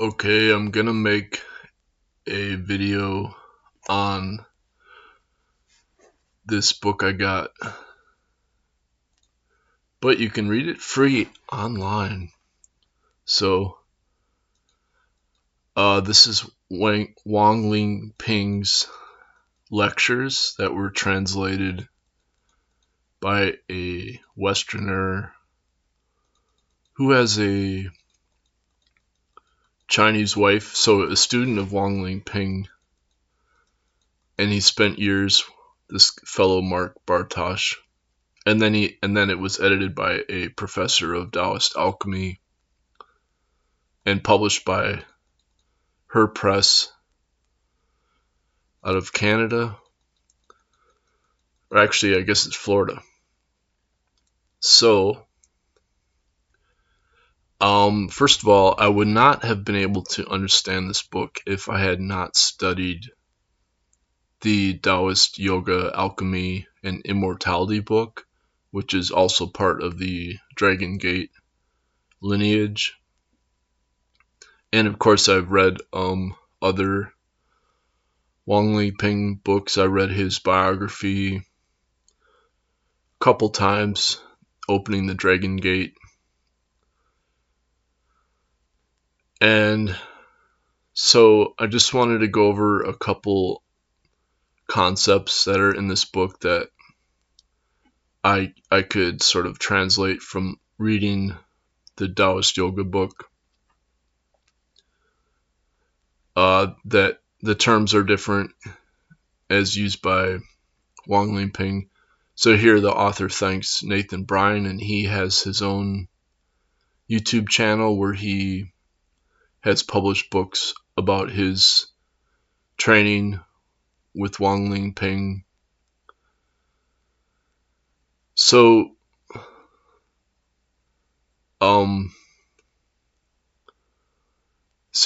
Okay, I'm gonna make a video on this book I got, but you can read it free online. So, this is Wang Ling Ping's lectures that were translated by a Westerner who has a Chinese wife, so a student of Wang Ling Ping, and he spent years, this fellow Mark Bartosh, and then it was edited by a professor of Daoist alchemy and published by her press out of Canada, or actually I guess it's Florida. So first of all, I would not have been able to understand this book if I had not studied the Taoist yoga alchemy and immortality book, which is also part of the Dragon Gate lineage. And of course I've read other Wang Liping books. I read his biography a couple times, Opening the Dragon Gate. And so I just wanted to go over a couple concepts that are in this book that I could sort of translate from reading the Taoist yoga book. That the terms are different as used by Wang Liping. So here the author thanks Nathan Bryan, and he has his own YouTube channel where he has published books about his training with Wang Liping. So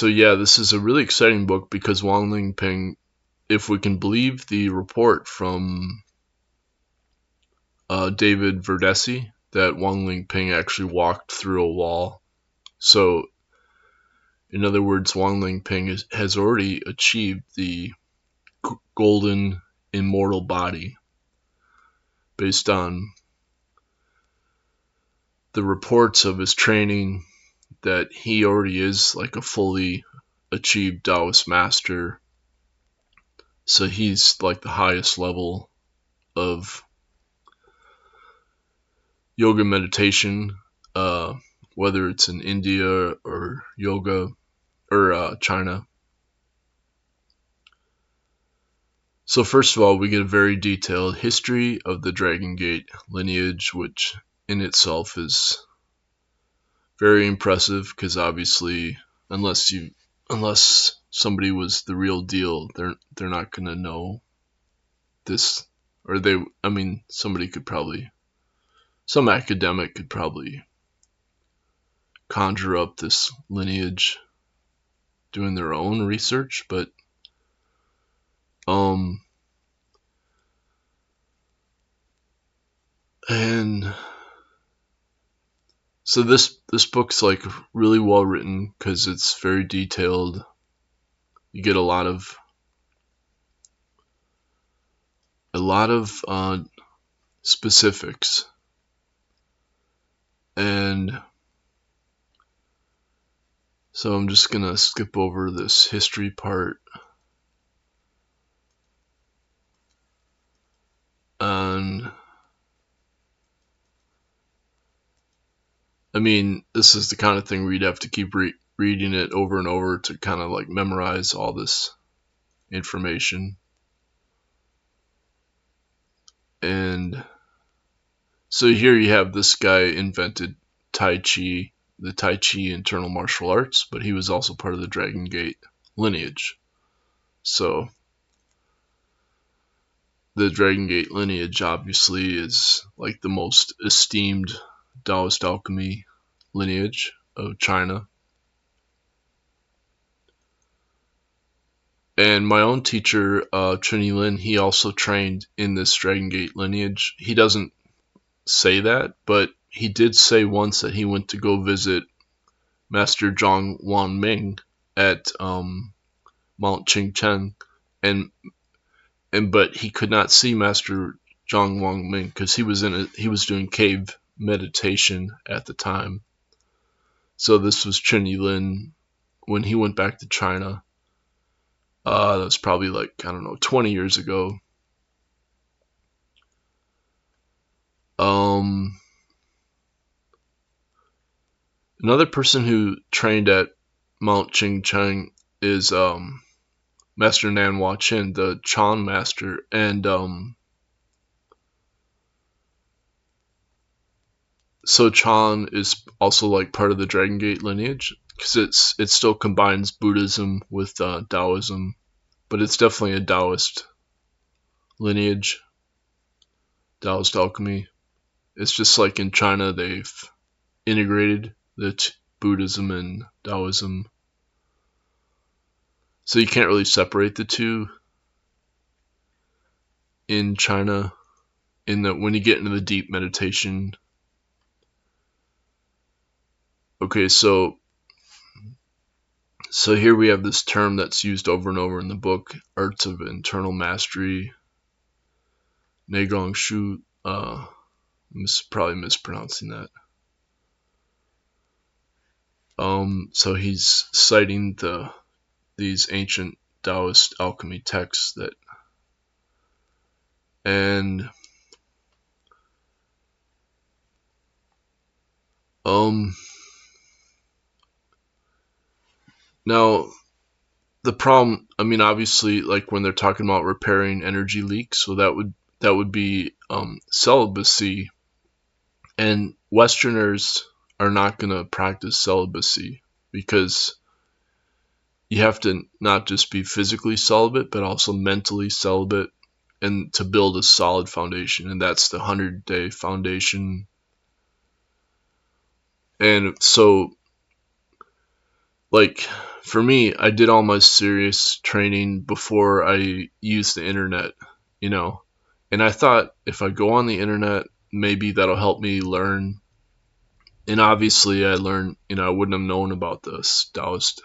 yeah, this is a really exciting book because Wang Liping, if we can believe the report from David Verdesi, that Wang Liping actually walked through a wall. So in other words, Wang Liping has already achieved the golden immortal body based on the reports of his training, that he already is like a fully achieved Taoist master. So he's like the highest level of yoga meditation, whether it's in India or yoga or China. So first of all, we get a very detailed history of the Dragon Gate lineage, which in itself is very impressive because obviously unless somebody was the real deal, they're not going to know this, or somebody could probably, some academic could probably conjure up this lineage doing their own research, but and so this book's like really well written because it's very detailed. You get a lot of specifics, and so I'm just gonna skip over this history part. And I mean, this is the kind of thing where you'd have to keep reading it over and over to kind of like memorize all this information. And so here you have this guy invented Tai Chi, the Tai Chi internal martial arts, but he was also part of the Dragon Gate lineage. So the Dragon Gate lineage obviously is like the most esteemed Daoist alchemy lineage of China. And my own teacher, Trini Lin, he also trained in this Dragon Gate lineage. He doesn't say that, but he did say once that he went to go visit Master Zhang Wanming, at Mount Qingchen, and but he could not see Master Zhang Wangming because he was doing cave meditation at the time. So this was Chen Yilin when he went back to China. That was probably like, I don't know, 20 years ago. Another person who trained at Mount Qingchen is Master Nanhua Chen, the Chan master, and so Chan is also like part of the Dragon Gate lineage because it still combines Buddhism with Taoism, but it's definitely a Daoist lineage, Daoist alchemy. It's just like in China they've integrated Buddhism and Taoism, so you can't really separate the two in China. In that, when you get into the deep meditation. Okay, so here we have this term that's used over and over in the book, Arts of Internal Mastery, Negong Shu. Probably mispronouncing that. So he's citing these ancient Taoist alchemy texts and now the problem, I mean, obviously, like when they're talking about repairing energy leaks, so that would be celibacy, and Westerners are not going to practice celibacy because you have to not just be physically celibate, but also mentally celibate, and to build a solid foundation, and that's the 100-day foundation. And so, like, for me, I did all my serious training before I used the internet, and I thought if I go on the internet, maybe that'll help me learn. And obviously I learned, I wouldn't have known about this Taoist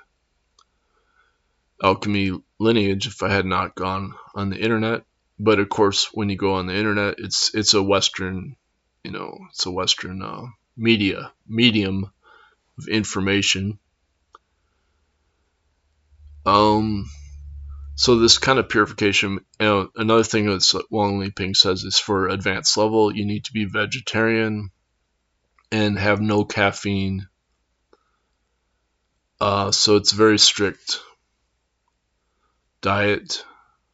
alchemy lineage if I had not gone on the internet. But of course, when you go on the internet, it's a Western, it's a Western medium of information. So this kind of purification, another thing that Wang Liping says is for advanced level, you need to be vegetarian and have no caffeine. So it's very strict diet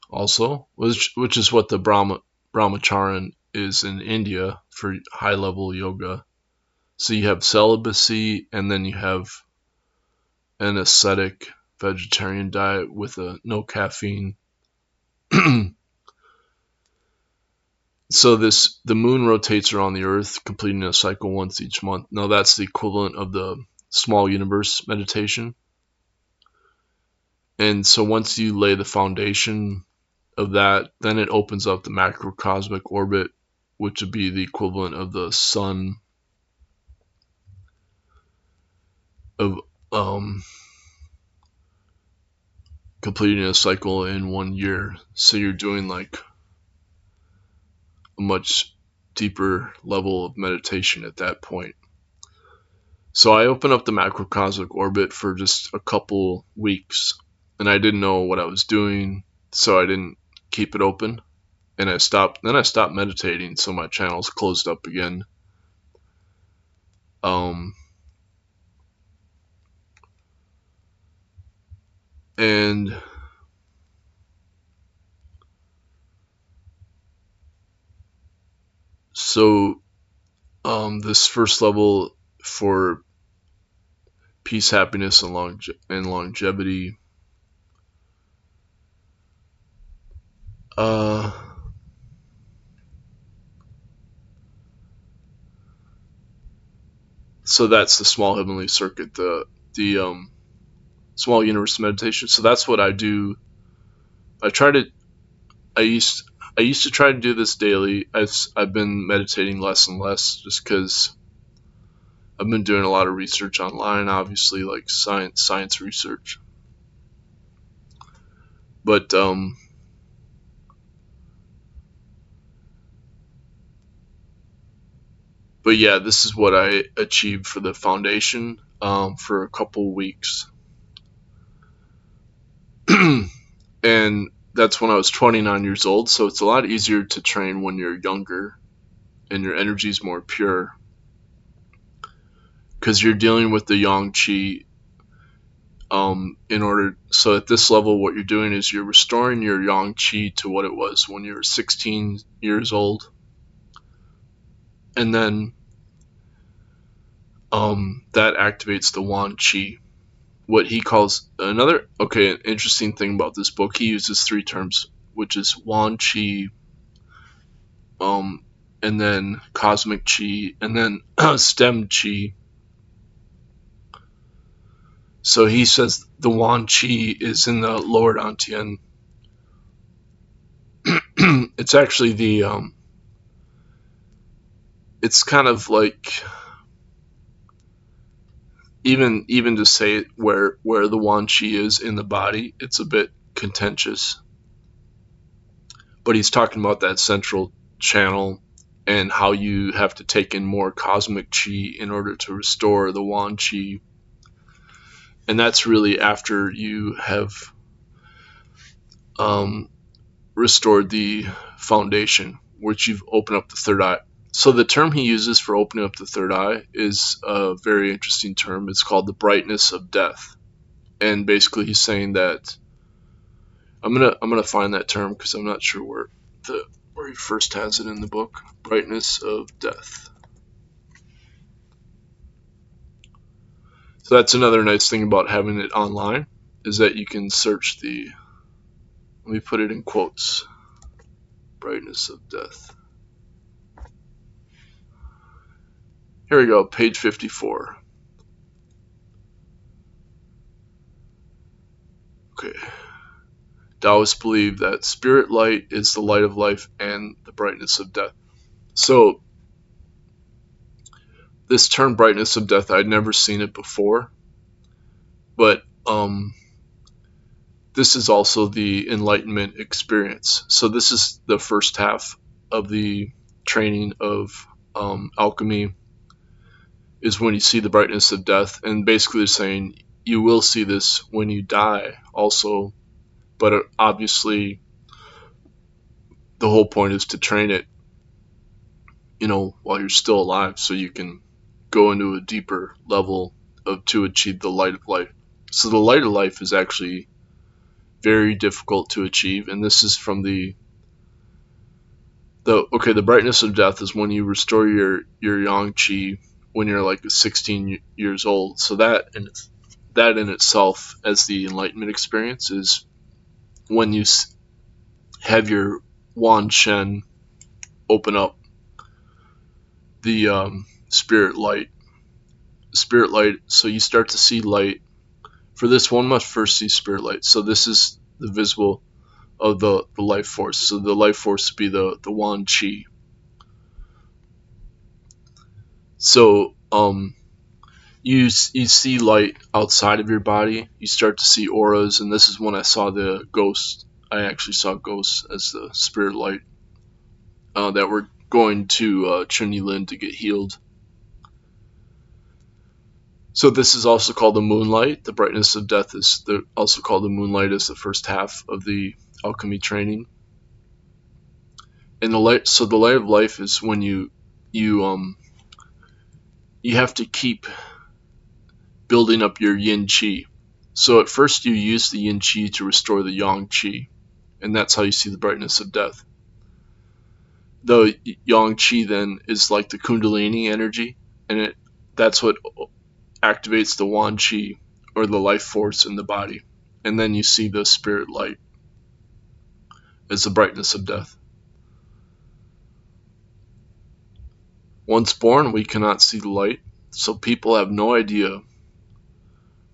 also, which is what the Brahmacharan is in India for high level yoga. So you have celibacy, and then you have an ascetic vegetarian diet with no caffeine. So the moon rotates around the earth, completing a cycle once each month. Now that's the equivalent of the small universe meditation. And so once you lay the foundation of that, then it opens up the macrocosmic orbit, which would be the equivalent of the sun of completing a cycle in 1 year. So you're doing like a much deeper level of meditation at that point. So I opened up the macrocosmic orbit for just a couple weeks, and I didn't know what I was doing, so I didn't keep it open. And I stopped meditating, so my channel's closed up again. And so this first level for peace, happiness, and longevity. So that's the small heavenly circuit, the small universe meditation. So that's what I do. I used to try to do this daily. I've been meditating less and less just because I've been doing a lot of research online, obviously, like science research. But yeah, this is what I achieved for the foundation for a couple weeks. And that's when I was 29 years old, so it's a lot easier to train when you're younger and your energy is more pure, because you're dealing with the yang qi. So at this level, what you're doing is you're restoring your yang qi to what it was when you were 16 years old, and then that activates the wan qi. What he calls an interesting thing about this book, he uses three terms, which is wan qi, and then cosmic qi, and then stem qi. So he says the wan qi is in the lower dantian. It's actually it's kind of like, even to say it where the wan qi is in the body, it's a bit contentious. But he's talking about that central channel and how you have to take in more cosmic qi in order to restore the wan qi. And that's really after you have restored the foundation, which you've opened up the third eye. So the term he uses for opening up the third eye is a very interesting term. It's called the brightness of death. And basically he's saying that I'm gonna find that term because I'm not sure where he first has it in the book. Brightness of death. So that's another nice thing about having it online, is that you can search let me put it in quotes, brightness of death. Here we go, page 54. Okay. Taoists believe that spirit light is the light of life and the brightness of death. So this term brightness of death, I'd never seen it before, but this is also the Enlightenment experience. So this is the first half of the training of alchemy, is when you see the brightness of death. And basically they're saying you will see this when you die also, but obviously the whole point is to train it, while you're still alive, so you can go into a deeper level to achieve the light of life. So the light of life is actually very difficult to achieve, and this is from the brightness of death is when you restore your yang qi when you're like 16 years old. So that in itself, as the Enlightenment experience, is when you have your wan shen open up the spirit light. So you start to see light. For this, one must first see spirit light. So this is the visible of the life force. So the life force would be the wan qi. So you see light outside of your body. You start to see auras, and this is when I saw the ghosts. I actually saw ghosts as the spirit light that were going to Chunyi Lin to get healed. So this is also called the moonlight. The brightness of death is also called the moonlight, as the first half of the alchemy training. And the light of life is when you have to keep building up your yin qi. So at first you use the yin qi to restore the yang qi, and that's how you see the brightness of death. The yang qi then is like the kundalini energy, and that's what activates the wan qi, or the life force in the body. And then you see the spirit light as the brightness of death. Once born, we cannot see the light, so people have no idea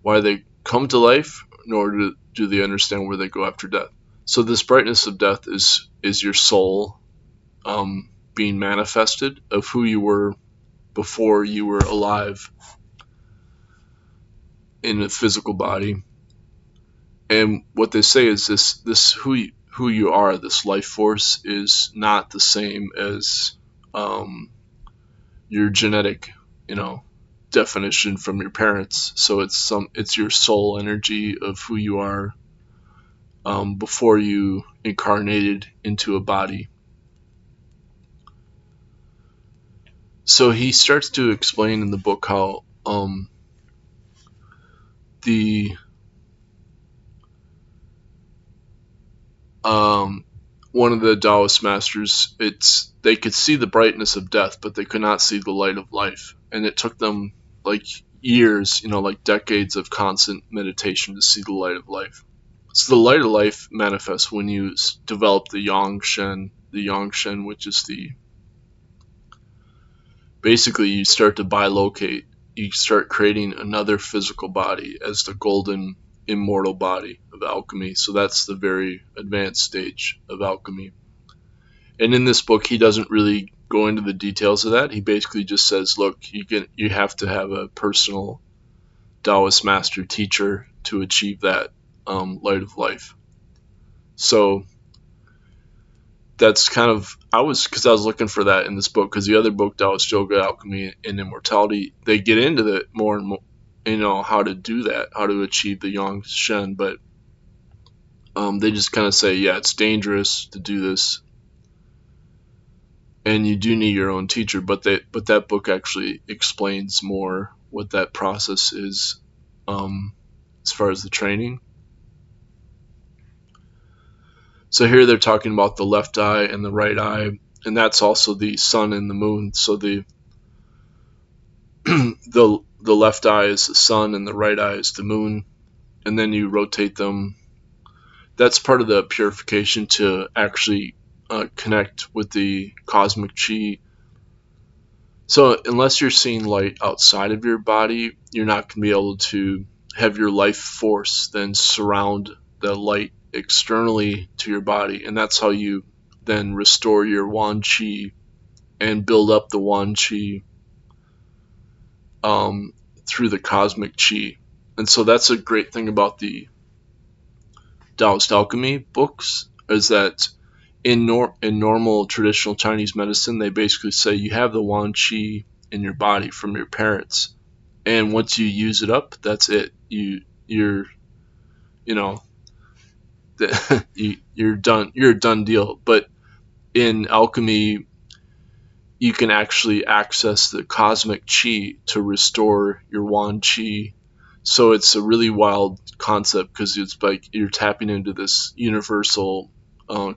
why they come to life, nor do they understand where they go after death. So this brightness of death is your soul being manifested of who you were before you were alive in a physical body. And what they say is this who you are, this life force, is not the same as um, your genetic, you know, definition from your parents. So it's your soul energy of who you are before you incarnated into a body. So he starts to explain in the book how the um, one of the Taoist masters, they could see the brightness of death, but they could not see the light of life, and it took them like years, like decades of constant meditation to see the light of life. So the light of life manifests when you develop the yang shen, which is basically you start to bilocate, you start creating another physical body as the golden immortal body of alchemy. So that's the very advanced stage of alchemy. And in this book, he doesn't really go into the details of that. He basically just says, look, you have to have a personal Taoist master teacher to achieve that light of life. So that's kind of, because I was looking for that in this book, because the other book, Daoist Yoga, Alchemy, and Immortality, they get into that more and more, how to do that, how to achieve the Yang Shen, but they just kind of say, yeah, it's dangerous to do this, and you do need your own teacher, but that book actually explains more what that process is, as far as the training. So here they're talking about the left eye and the right eye, and that's also the sun and the moon. So the the left eye is the sun and the right eye is the moon, and then you rotate them. That's part of the purification to actually connect with the cosmic chi. So unless you're seeing light outside of your body, you're not going to be able to have your life force then surround the light externally to your body, and that's how you then restore your Wan Chi and build up the Wan Chi through the cosmic Chi. And so that's a great thing about the Taoist alchemy books, is that in normal traditional Chinese medicine, they basically say you have the Wan Chi in your body from your parents, and once you use it up, that's it. You're you know you're done. You're a done deal. But in alchemy, you can actually access the cosmic chi to restore your Wan Chi. So it's a really wild concept, because it's like you're tapping into this universal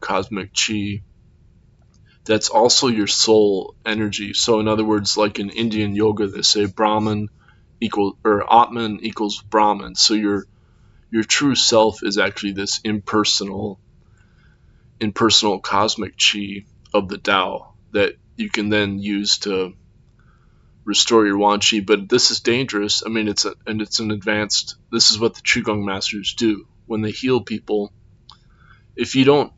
cosmic chi that's also your soul energy. So in other words, like in Indian yoga, they say Atman equals Brahman. So your true self is actually this impersonal cosmic chi of the Tao that you can then use to restore your Wan Chi. But this is dangerous. I mean, it's an advanced. This is what the Qigong masters do when they heal people. If you don't,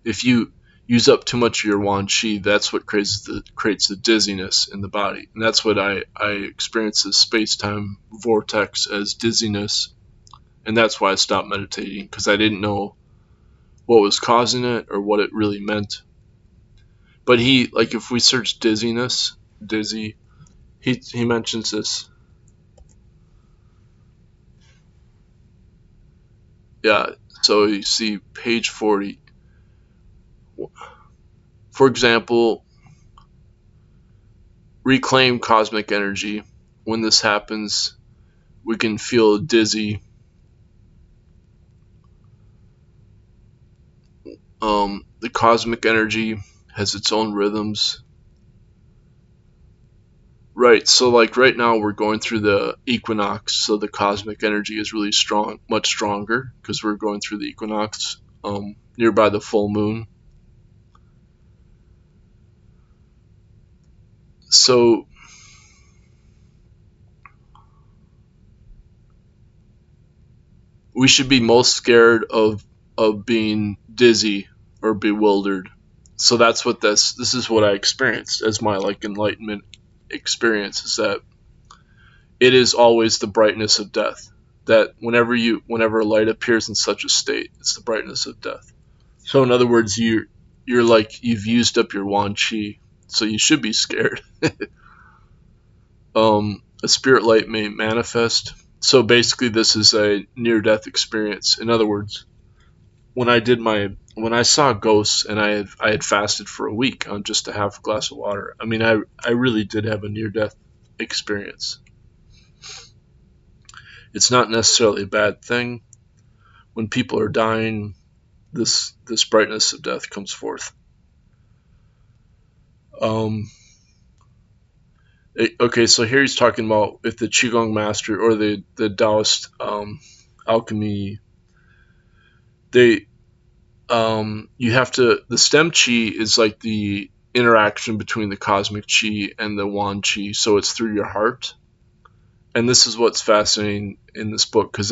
if you use up too much of your Wan Chi, that's what creates the dizziness in the body, and that's what I experience this space-time vortex as dizziness, and that's why I stopped meditating, because I didn't know what was causing it or what it really meant. But if we search dizziness, dizzy, he mentions this. Yeah, so you see page 40. For example, reclaim cosmic energy. When this happens, we can feel dizzy. The cosmic energy has its own rhythms. Right, so like right now we're going through the equinox, so the cosmic energy is really strong, much stronger, because we're going through the equinox nearby the full moon. So we should be most scared of being dizzy or bewildered. So that's what this is what I experienced as my enlightenment experience, is that it is always the brightness of death. that whenever light appears in such a state, it's the brightness of death. So in other words, you're like you've used up your Wan Qi, so you should be scared. A spirit light may manifest. So basically, this is a near-death experience. In other words, when I saw ghosts and I had fasted for a week on just a half a glass of water. I mean, I really did have a near-death experience. It's not necessarily a bad thing. When people are dying, this brightness of death comes forth. Okay, so here he's talking about if the Qigong master or the Daoist alchemy, they you have to, the stem qi is like the interaction between the cosmic qi and the Wan qi, so it's through your heart. And this is what's fascinating in this book, because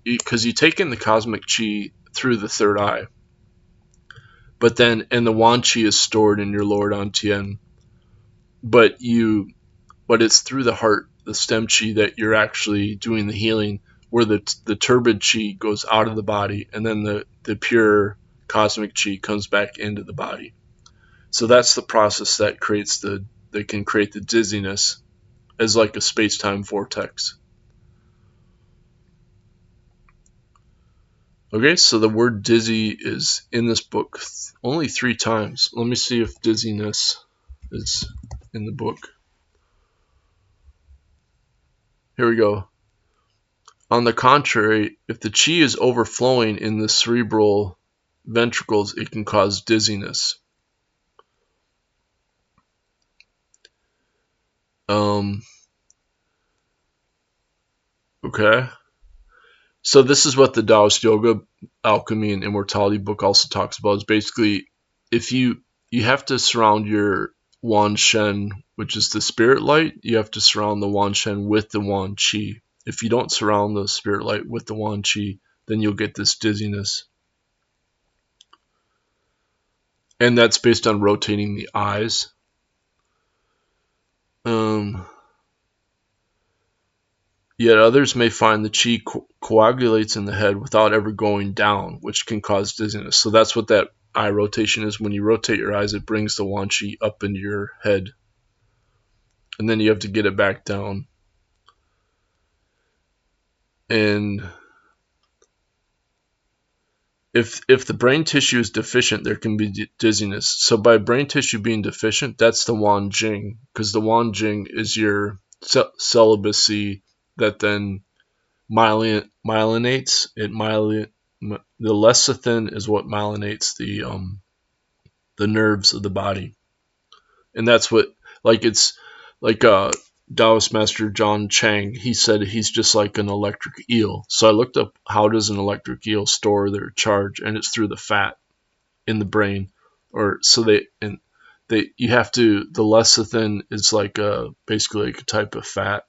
you take in the cosmic qi through the third eye, but the Wan qi is stored in your lower dantian, but it's through the heart, the stem qi, that you're actually doing the healing, where the turbid qi goes out of the body, and then the pure cosmic qi comes back into the body. So that's the process that can create the dizziness as like a space-time vortex. Okay, so the word dizzy is in this book only 3 times. Let me see if dizziness is in the book. Here we go. On the contrary, if the qi is overflowing in the cerebral ventricles, it can cause dizziness. Okay. So this is what the Taoist Yoga, Alchemy, and Immortality book also talks about. Is basically, if you have to surround your Wan Shen, which is the spirit light, you have to surround the Wan Shen with the Wan Qi. If you don't surround the spirit light with the Wan Qi, then you'll get this dizziness. And that's based on rotating the eyes. Yet others may find the qi coagulates in the head without ever going down, which can cause dizziness. So that's what that eye rotation is. When you rotate your eyes, it brings the Wan Qi up into your head. And then you have to get it back down. And if the brain tissue is deficient, there can be dizziness. So by brain tissue being deficient, that's the Wan Jing, because the Wan Jing is your celibacy that then myelinates. The lecithin is what myelinates the nerves of the body, and that's what, like, it's like Taoist Master John Chang. He said he's just like an electric eel. So I looked up how does an electric eel store their charge, and it's through the fat in the brain, or so you have to. The lecithin is like basically like a type of fat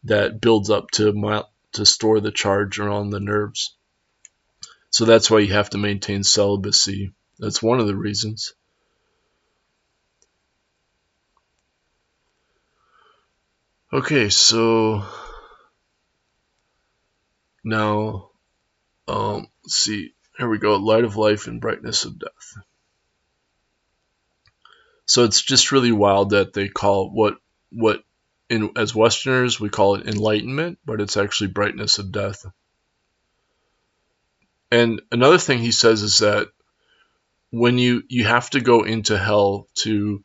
that builds up to store the charge around the nerves. So that's why you have to maintain celibacy. That's one of the reasons. Okay, so now, let's see. Here we go. Light of life and brightness of death. So it's just really wild that they call what as Westerners we call it enlightenment, but it's actually brightness of death. And another thing he says is that when you have to go into hell to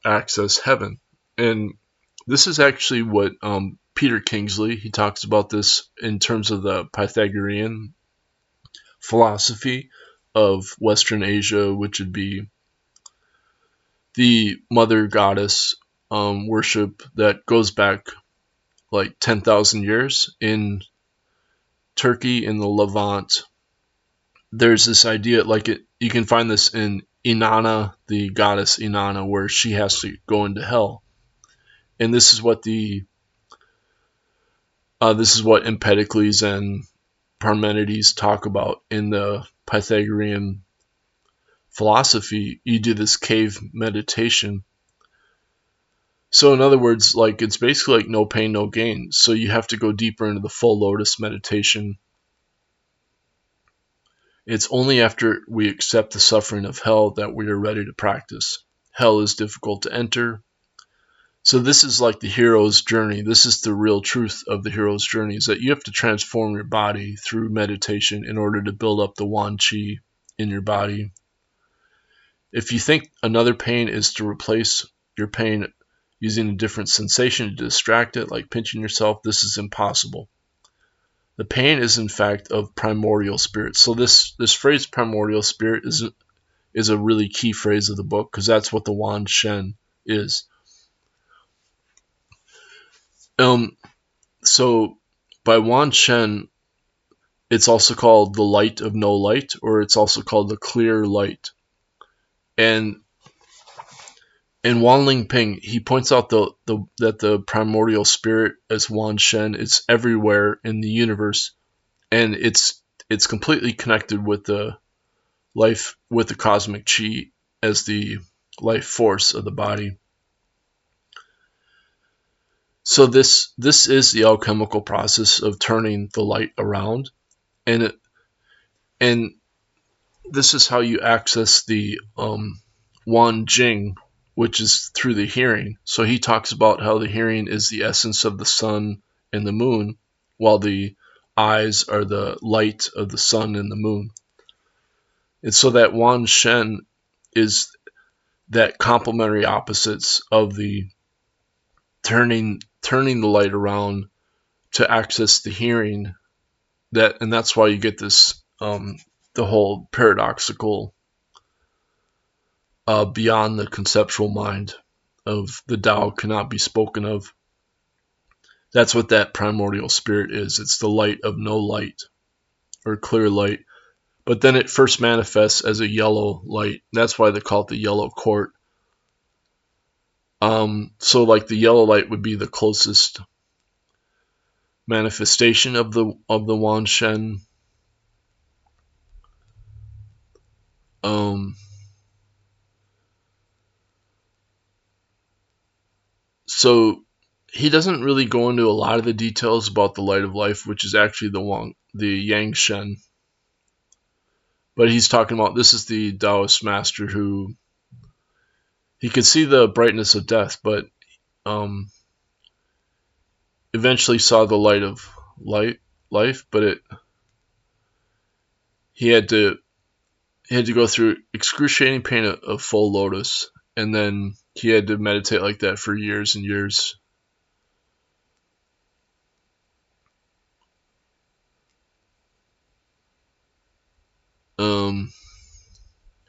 access heaven. And this is actually what Peter Kingsley, he talks about this in terms of the Pythagorean philosophy of Western Asia, which would be the mother goddess worship that goes back like 10,000 years in Turkey, in the Levant. There's this idea, you can find this in Inanna, the goddess Inanna, where she has to go into hell. And this is what Empedocles and Parmenides talk about in the Pythagorean philosophy. You do this cave meditation So in other words, like it's basically like no pain, no gain. So you have to go deeper into the full lotus meditation. It's only after we accept the suffering of hell that we are ready to practice. Hell is difficult to enter. So this is like the hero's journey. This is the real truth of the hero's journey, is that you have to transform your body through meditation in order to build up the Wan Qi in your body. If you think another pain is to replace your pain using a different sensation to distract it, like pinching yourself, this is impossible. The pain is in fact of primordial spirit. So this phrase primordial spirit is a really key phrase of the book, because that's what the Wan Shen is. So by Wan Shen, it's also called the light of no light, or it's also called the clear light. And in Wan Ling Ping, he points out that the primordial spirit as Wan Shen, it's everywhere in the universe, and it's completely connected with the life, with the cosmic chi as the life force of the body. So this is the alchemical process of turning the light around, and this is how you access the Wan Jing, which is through the hearing. So he talks about how the hearing is the essence of the sun and the moon, while the eyes are the light of the sun and the moon. And so that Wan Shen is that complementary opposites of the turning the light around to access the hearing. And that's why you get this the whole paradoxical beyond the conceptual mind of the Tao cannot be spoken of. That's what that primordial spirit is. It's the light of no light, or clear light. But then it first manifests as a yellow light. That's why they call it the yellow court. So like the yellow light would be the closest manifestation of the Wan Shen. So he doesn't really go into a lot of the details about the light of life, which is actually the Yang Shen. But he's talking about, this is the Daoist master who, he could see the brightness of death, but eventually saw the light of life, but he had to go through excruciating pain of full lotus, and then he had to meditate like that for years and years.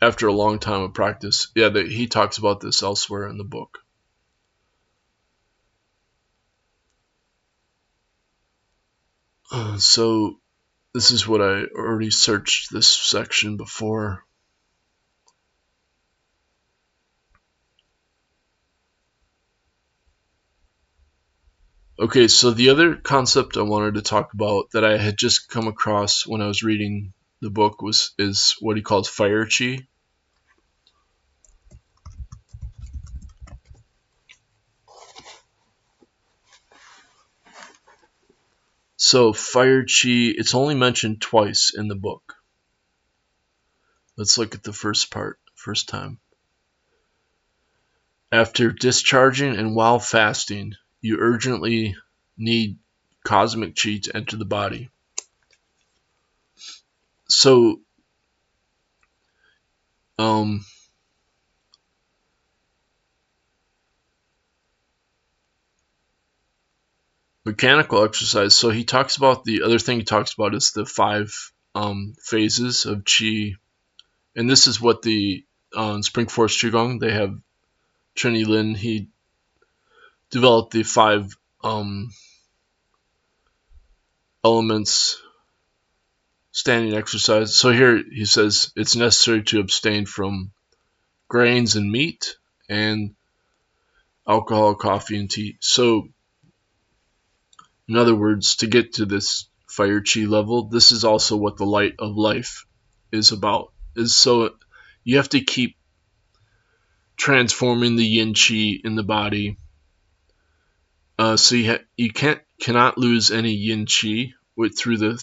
After a long time of practice. Yeah, he talks about this elsewhere in the book. So this is what I already searched this section before. Okay, so the other concept I wanted to talk about that I had just come across when I was reading the book is what he calls fire chi. So fire chi, it's only mentioned twice in the book. Let's look at the first time. After discharging and while fasting, you urgently need cosmic chi to enter the body. So, mechanical exercise. So he talks about, the other thing he talks about is the 5 phases of chi, and this is what the Spring Force Qigong, they have Trini Lin, he developed the 5 elements standing exercise. So here he says it's necessary to abstain from grains and meat and alcohol, coffee, and tea. So in other words, to get to this fire chi level, this is also what the light of life is about. So you have to keep transforming the yin chi in the body So you cannot lose any yin qi through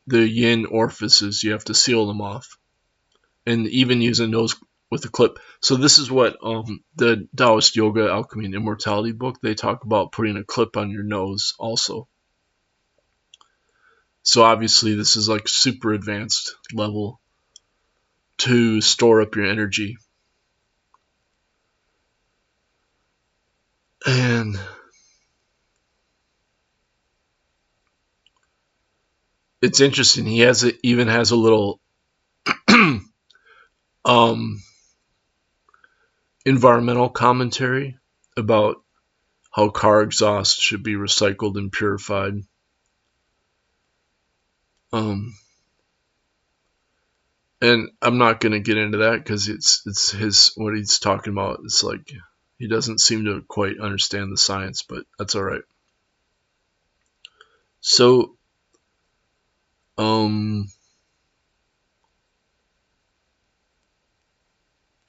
the yin orifices. You have to seal them off, and even use a nose with a clip. So this is what the Daoist Yoga, Alchemy, and Immortality book, they talk about putting a clip on your nose also. So obviously this is like super advanced level to store up your energy. And it's interesting. Even has a little environmental commentary about how car exhaust should be recycled and purified. And I'm not gonna get into that because it's his what he's talking about. It's like he doesn't seem to quite understand the science, but that's all right. So,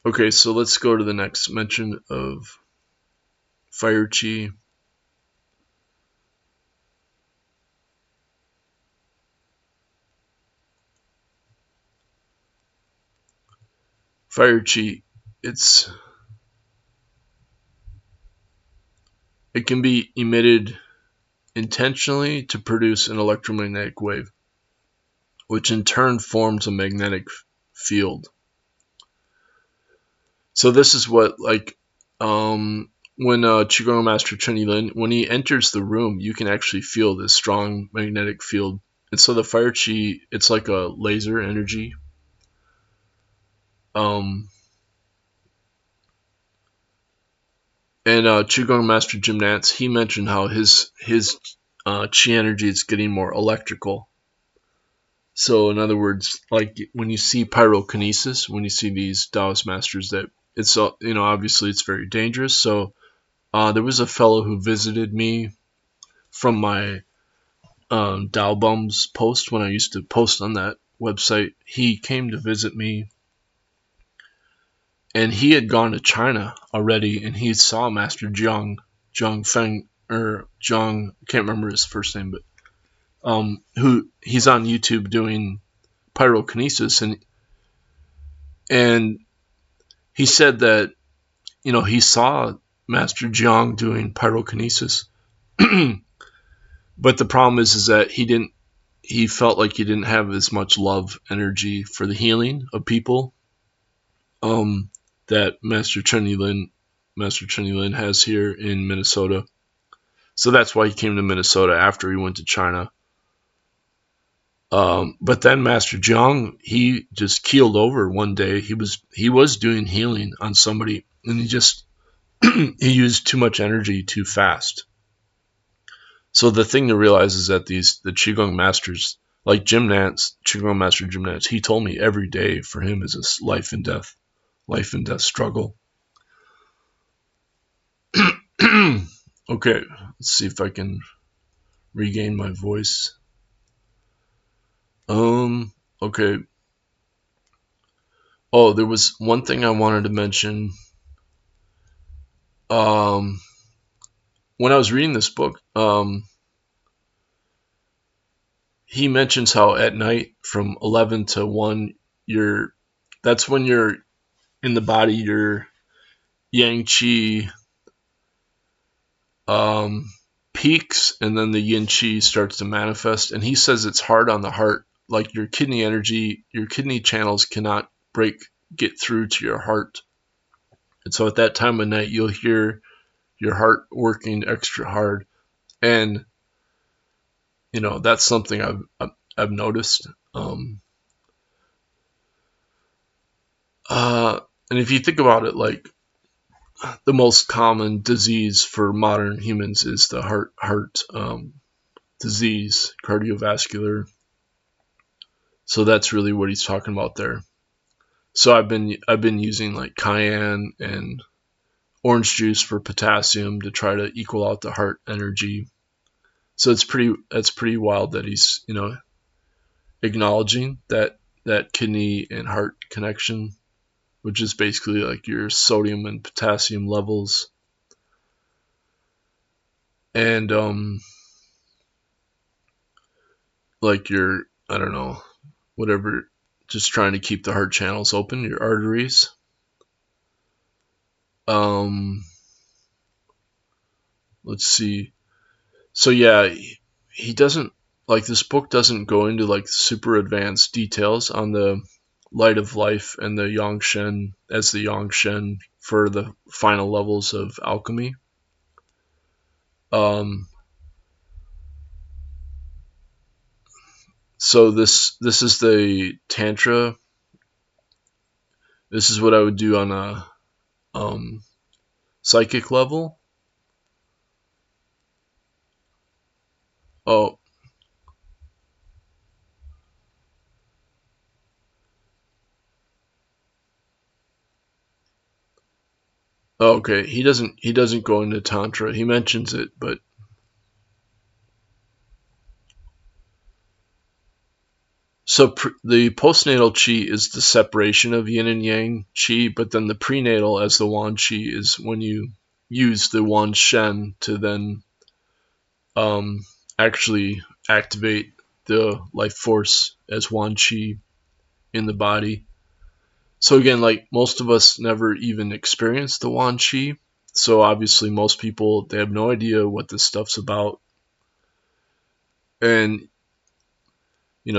okay, so let's go to the next mention of fire chi. Fire chi, it can be emitted intentionally to produce an electromagnetic wave, which in turn forms a magnetic field. So this is what when Qigong Master Chen Yilin, when he enters the room, you can actually feel this strong magnetic field. And so the fire chi, it's like a laser energy. And Qigong Master Jim Nance, he mentioned how his chi energy is getting more electrical. So in other words, like when you see pyrokinesis, when you see these Taoist masters, that it's obviously it's very dangerous. So there was a fellow who visited me from my Dao Bums post when I used to post on that website. He came to visit me, and he had gone to China already, and he saw Master Zhang Feng, or Zhang, I can't remember his first name, but who he's on YouTube doing pyrokinesis, and he said that he saw Master Jiang doing pyrokinesis, but the problem is that he felt like he didn't have as much love energy for the healing of people that Master Chen Yilin has here in Minnesota. So that's why he came to Minnesota after he went to China. But then Master Jiang, he just keeled over one day. He was doing healing on somebody, and he just he used too much energy too fast. So the thing to realize is that the Qigong masters, like Jim Nance, Qigong Master Jim Nance, he told me every day for him is a life and death struggle. Okay, let's see if I can regain my voice. Okay. Oh, there was one thing I wanted to mention. When I was reading this book, he mentions how at night from 11 to 1, that's when you're in the body, your yang qi peaks, and then the yin qi starts to manifest. And he says it's hard on the heart, like your kidney energy, your kidney channels cannot get through to your heart. And so at that time of night, you'll hear your heart working extra hard. And that's something I've noticed. And if you think about it, like the most common disease for modern humans is the heart disease, cardiovascular. So that's really what he's talking about there. So I've been using like cayenne and orange juice for potassium to try to equal out the heart energy. So that's pretty wild that he's acknowledging that kidney and heart connection, which is basically like your sodium and potassium levels. and like your, I don't know, whatever, just trying to keep the heart channels open, your arteries. Um, let's see. So yeah, he doesn't, like, this book doesn't go into like super advanced details on the light of life and the Yangshen as the Yangshen for the final levels of alchemy. Um, so this is the Tantra. This is what I would do on a psychic level. Oh, okay. He doesn't go into Tantra. He mentions it, but so the postnatal chi is the separation of yin and yang chi, but then the prenatal as the wan chi is when you use the wan shen to then um, actually activate the life force as wan chi in the body. So again, like, most of us never even experience the wan chi. So obviously most people, they have no idea what this stuff's about. And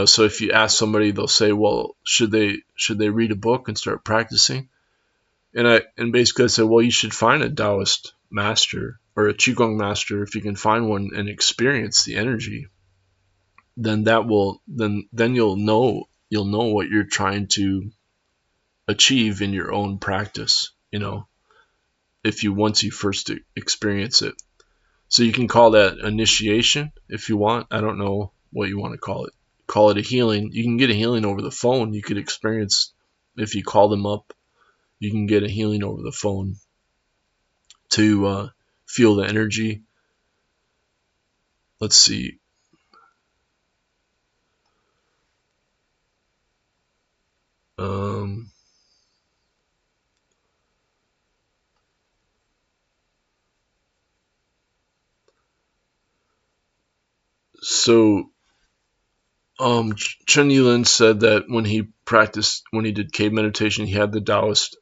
so if you ask somebody, they'll say, well, should they read a book and start practicing? And basically I said, well, you should find a Taoist master or a Qigong master if you can find one and experience the energy. Then that will then you'll know what you're trying to achieve in your own practice. If you once you first experience it, so you can call that initiation if you want. I don't know what you want to call it. Call it a healing. You can get a healing over the phone. You could experience, if you call them up, you can get a healing over the phone to feel the energy. Let's see. Um, so Chen Yulin said that when he did cave meditation, he had the Taoist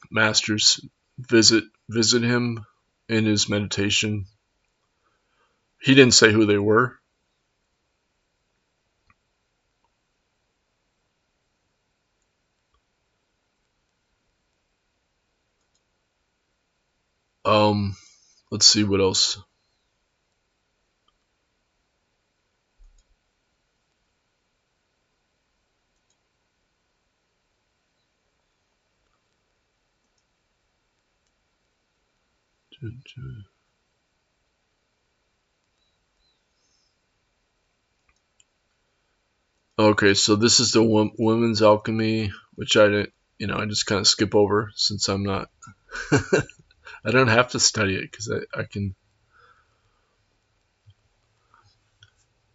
masters visit him in his meditation. He didn't say who they were. Um, let's see what else. Okay, so this is the women's alchemy, which I didn't, I just kind of skip over since I'm not. I don't have to study it because I can.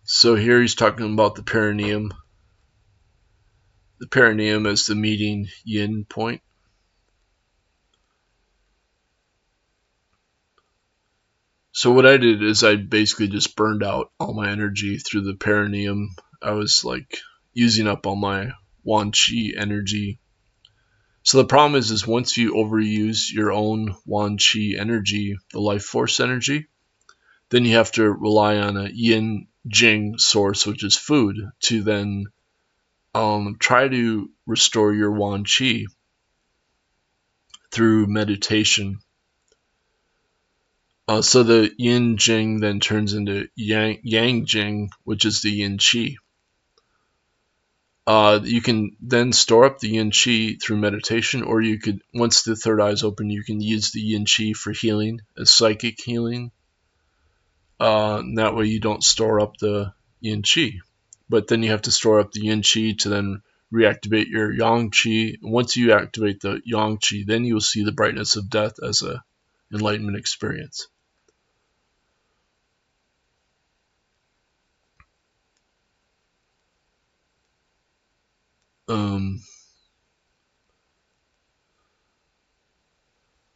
So here he's talking about the perineum. The perineum is the meeting yin point. So what I did is I basically just burned out all my energy through the perineum. I was like using up all my Wan Chi energy. So the problem is once you overuse your own Wan Chi energy, the life force energy, then you have to rely on a Yin Jing source, which is food, to then try to restore your Wan Chi through meditation. So the Yin Jing then turns into Yang Jing, which is the Yin Qi. You can then store up the Yin Qi through meditation, or you could, once the third eye is open, you can use the Yin Qi for healing, as psychic healing. That way you don't store up the Yin Qi. But then you have to store up the Yin Qi to then reactivate your Yang Qi. Once you activate the Yang Qi, then you will see the brightness of death as a enlightenment experience. Um,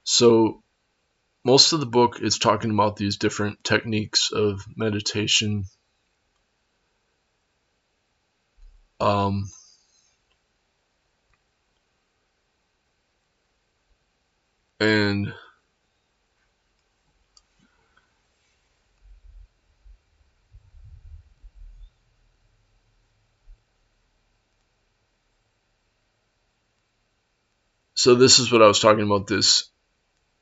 so most of the book is talking about these different techniques of meditation. Um, and so this is what I was talking about, this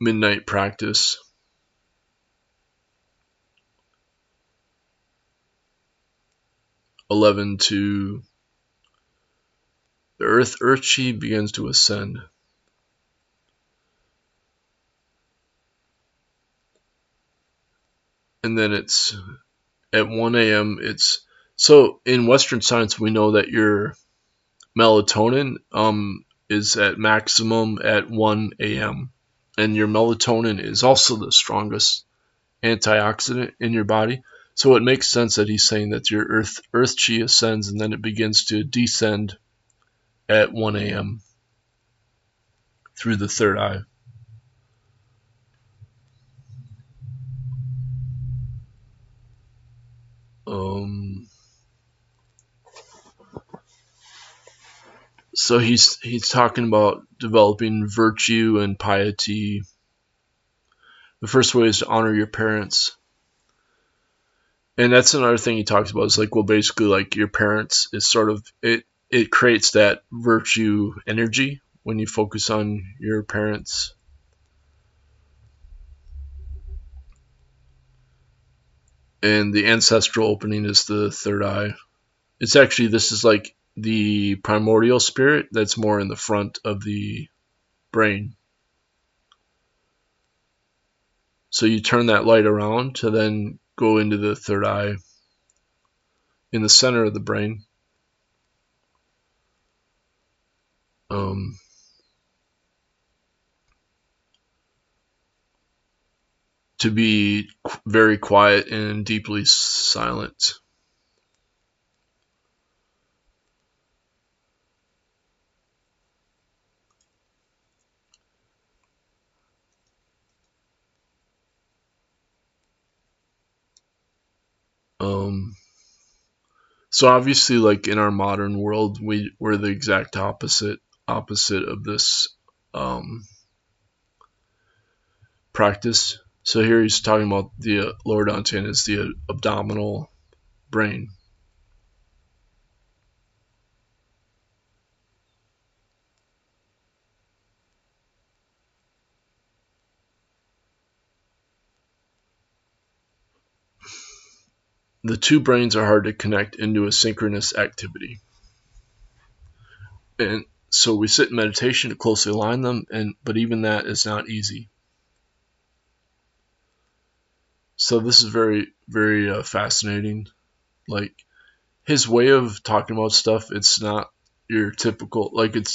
midnight practice. 11 to the earth chi begins to ascend. And then it's at 1 a.m. It's so in Western science we know that your melatonin is at maximum at 1 a.m. and your melatonin is also the strongest antioxidant in your body. So it makes sense that he's saying that your earth chi ascends and then it begins to descend at 1 a.m. through the third eye. So he's talking about developing virtue and piety. The first way is to honor your parents. And that's another thing he talks about, is like, well, basically like your parents is sort of, it creates that virtue energy when you focus on your parents. And the ancestral opening is the third eye. It's actually, this is like the primordial spirit that's more in the front of the brain. So you turn that light around to then go into the third eye in the center of the brain. To be very quiet and deeply silent. So obviously, like in our modern world, we're the exact opposite of this practice. So here he's talking about the lower dantian is the abdominal brain. The two brains are hard to connect into a synchronous activity. And so we sit in meditation to closely align them, but even that is not easy. So this is very, very fascinating. Like his way of talking about stuff, it's not your typical, like it's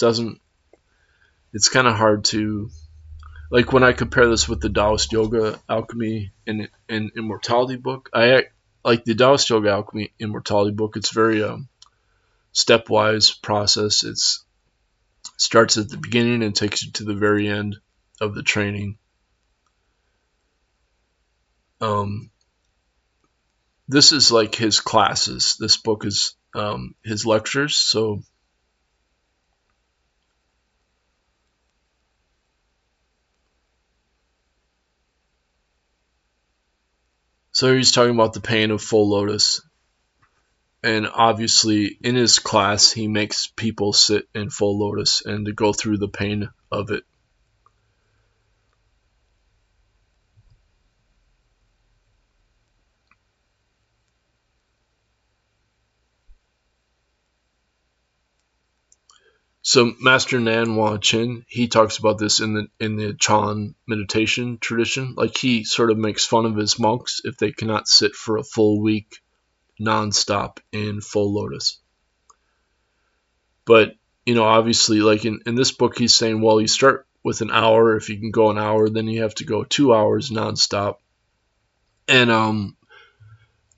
kind of hard to, like when I compare this with the Daoist Yoga Alchemy and Immortality book, I like the Daoist Yoga Alchemy Immortality book. It's very stepwise process. It starts at the beginning and takes you to the very end of the training. This is like his classes. This book is his lectures. So he's talking about the pain of full lotus. And obviously in his class he makes people sit in full lotus and to go through the pain of it. So Master Nan Wang Chin, he talks about this in the Chan meditation tradition. Like he sort of makes fun of his monks if they cannot sit for a full week non-stop in full lotus. But obviously, like in this book, he's saying, well, you start with an hour. If you can go an hour, then you have to go 2 hours non-stop. And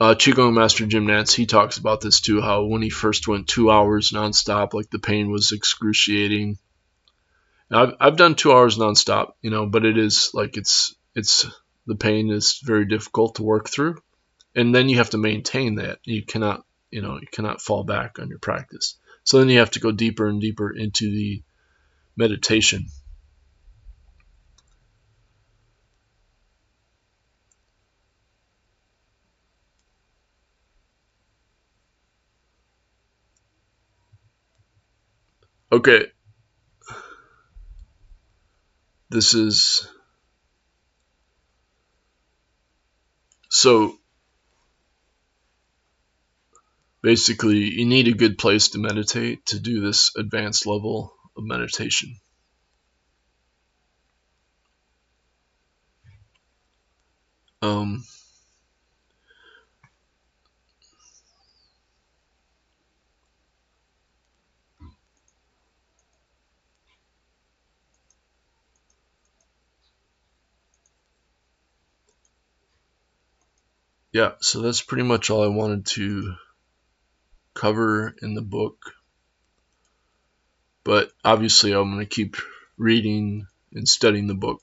Qigong Master Jim Nance, he talks about this too, how when he first went 2 hours nonstop, like the pain was excruciating. Now, I've done 2 hours nonstop, but it is like it's the pain is very difficult to work through, and then you have to maintain that. You cannot fall back on your practice. So then you have to go deeper and deeper into the meditation. Okay, this is so basically you need a good place to meditate to do this advanced level of meditation. Um, yeah, so that's pretty much all I wanted to cover in the book. But obviously, I'm going to keep reading and studying the book.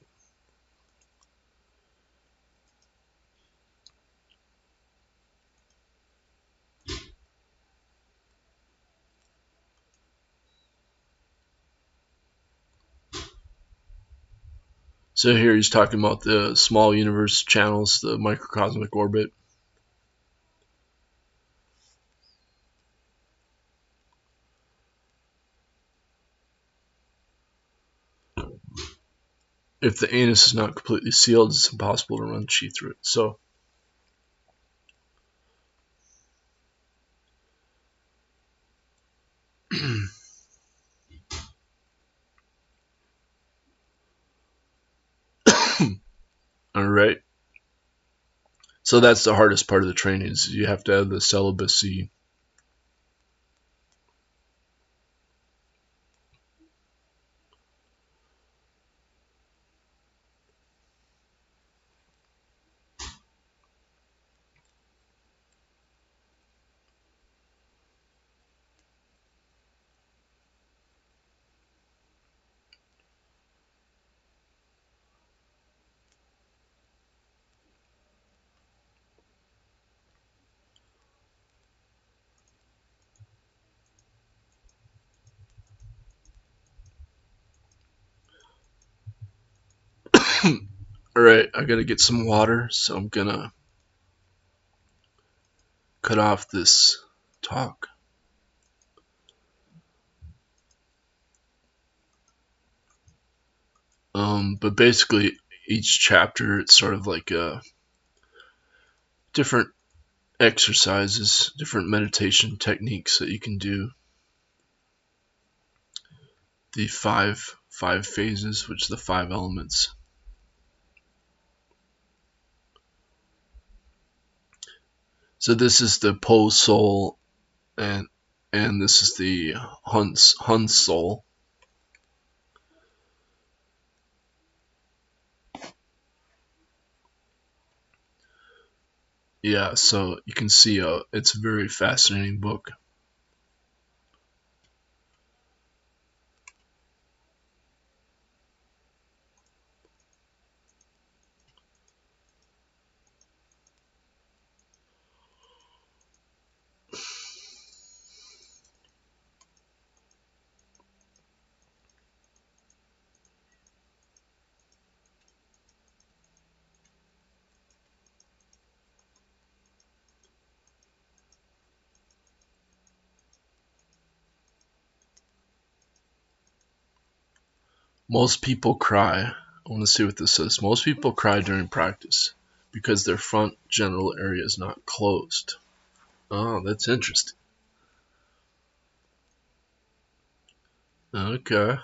So here he's talking about the small universe channels, the microcosmic orbit. If the anus is not completely sealed, it's impossible to run chi through it. So, all right. So that's the hardest part of the training is you have to have the celibacy. All right, I gotta get some water, so I'm gonna cut off this talk. But basically, each chapter it's sort of like different exercises, different meditation techniques that you can do. The five phases, which are the 5 elements. So this is the Po soul, and this is the Hun soul. Yeah, so you can see it's a very fascinating book. Most people cry. I want to see what this says. Most people cry during practice because their front genital area is not closed. Oh, that's interesting. Okay.